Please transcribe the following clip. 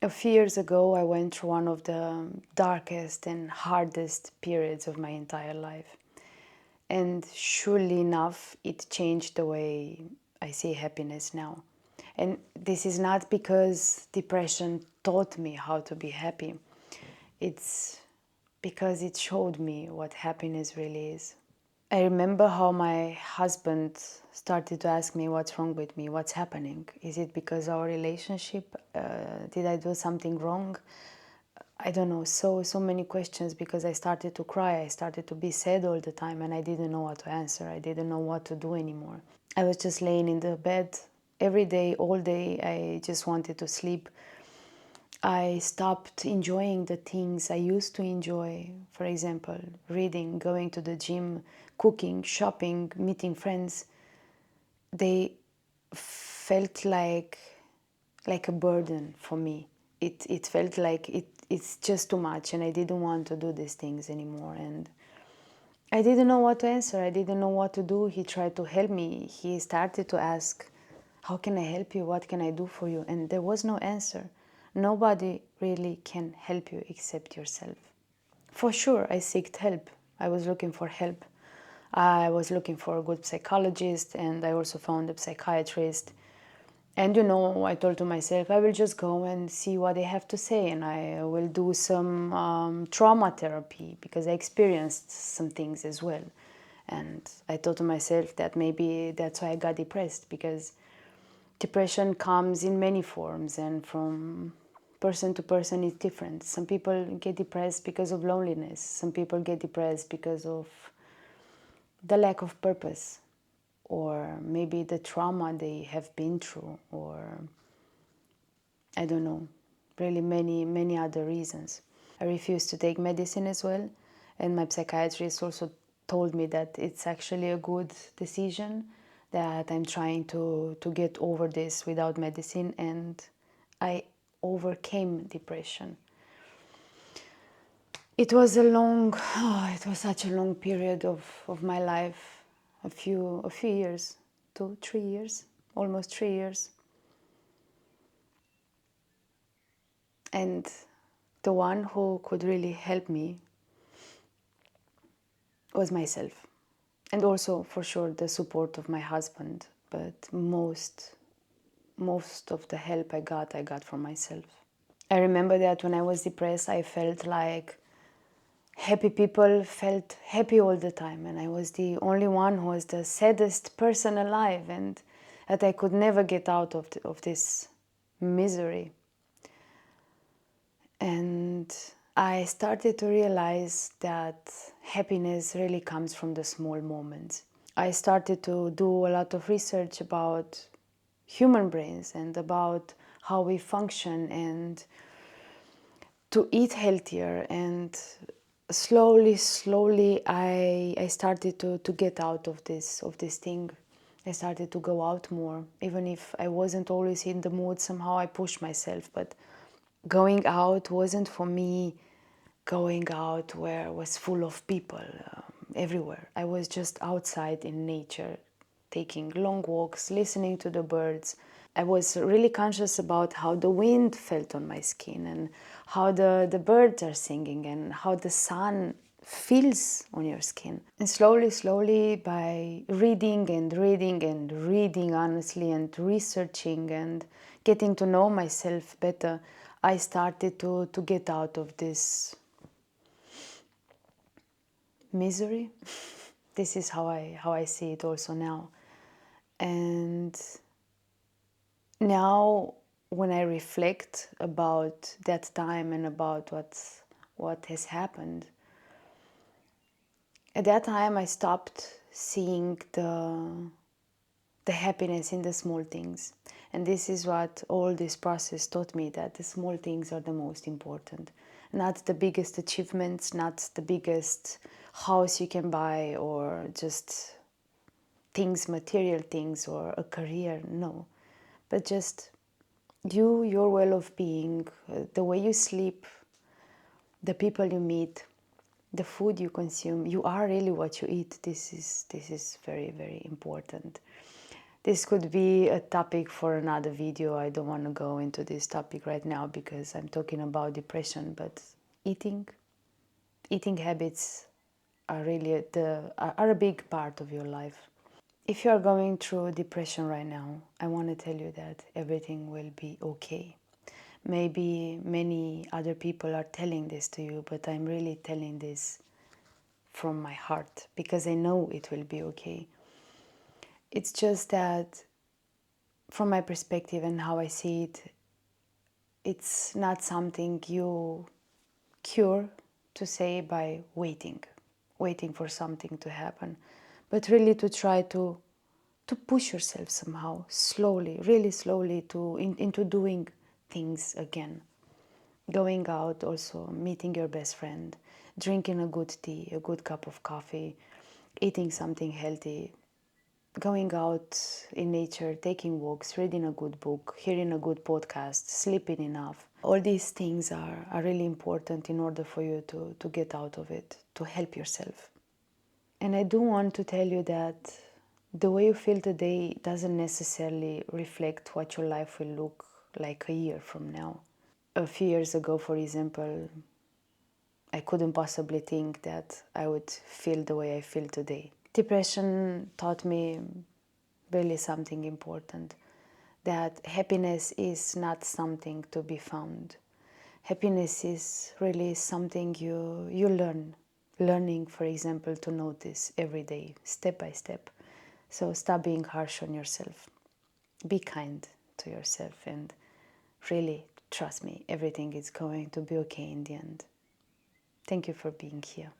A few years ago, I went through one of the darkest and hardest periods of my entire life. And surely enough, it changed the way I see happiness now. And this is not because depression taught me how to be happy. It's because it showed me what happiness really is. I remember how my husband started to ask me what's wrong with me, what's happening. Is it because our relationship? Did I do something wrong? I don't know, so many questions because I started to cry. I started to be sad all the time and I didn't know what to answer. I didn't know what to do anymore. I was just laying in the bed every day, all day. I just wanted to sleep. I stopped enjoying the things I used to enjoy. For example, reading, going to the gym, cooking, shopping, meeting friends. They felt like a burden for me. It felt like it's just too much and I didn't want to do these things anymore. And I didn't know what to answer. I didn't know what to do. He tried to help me. He started to ask, how can I help you? What can I do for you? And there was no answer. Nobody really can help you except yourself. For sure, I sought help. I was looking for help. I was looking for a good psychologist, and I also found a psychiatrist. And I told to myself, I will just go and see what they have to say, and I will do some trauma therapy because I experienced some things as well. And I thought to myself that maybe that's why I got depressed, because depression comes in many forms, and from person to person it's different. Some people get depressed because of loneliness. Some people get depressed because of the lack of purpose, or maybe the trauma they have been through, or I don't know, really many other reasons. I refused to take medicine as well, and my psychiatrist also told me that it's actually a good decision, that I'm trying to get over this without medicine, and I overcame depression. It was it was such a long period of my life, a few years, 2, 3 years, almost 3 years. And the one who could really help me was myself. And also, for sure, the support of my husband. But most of the help I got from myself. I remember that when I was depressed, I felt like happy people felt happy all the time, and I was the only one who was the saddest person alive, and that I could never get out of this misery. And I started to realize that happiness really comes from the small moments. I started to do a lot of research about human brains and about how we function, and to eat healthier. And slowly I started to get out of this thing. I started to go out more, even if I wasn't always in the mood. Somehow I pushed myself, but going out wasn't for me going out where it was full of people everywhere. I was just outside in nature, taking long walks, listening to the birds. I was really conscious about how the wind felt on my skin, and how the birds are singing, and how the sun feels on your skin. And slowly, by reading and reading and reading honestly, and researching and getting to know myself better, I started to get out of this misery. This is how I see it also now. And now, when I reflect about that time and about what has happened, at that time I stopped seeing the happiness in the small things. And this is what all this process taught me, that the small things are the most important. Not the biggest achievements, not the biggest house you can buy, or just things, material things, or a career, no. But just you, your well of being, the way you sleep, the people you meet, the food you consume. You are really what you eat. This is very important. This could be a topic for another video. I don't want to go into this topic right now because I'm talking about depression, but eating habits are really are a big part of your life. If you are going through depression right now, I want to tell you that everything will be okay. Maybe many other people are telling this to you, but I'm really telling this from my heart because I know it will be okay. It's just that from my perspective and how I see it, it's not something you cure, to say, by waiting for something to happen, but really to try to push yourself somehow, slowly, really slowly, into doing things again. Going out, also meeting your best friend, drinking a good tea, a good cup of coffee, eating something healthy, going out in nature, taking walks, reading a good book, hearing a good podcast, sleeping enough. All these things are really important in order for you to get out of it, to help yourself. And I do want to tell you that the way you feel today doesn't necessarily reflect what your life will look like a year from now. A few years ago, for example, I couldn't possibly think that I would feel the way I feel today. Depression taught me really something important, that happiness is not something to be found. Happiness is really something you learn. Learning, for example, to notice every day, step by step. So stop being harsh on yourself. Be kind to yourself and really trust me, everything is going to be okay in the end. Thank you for being here.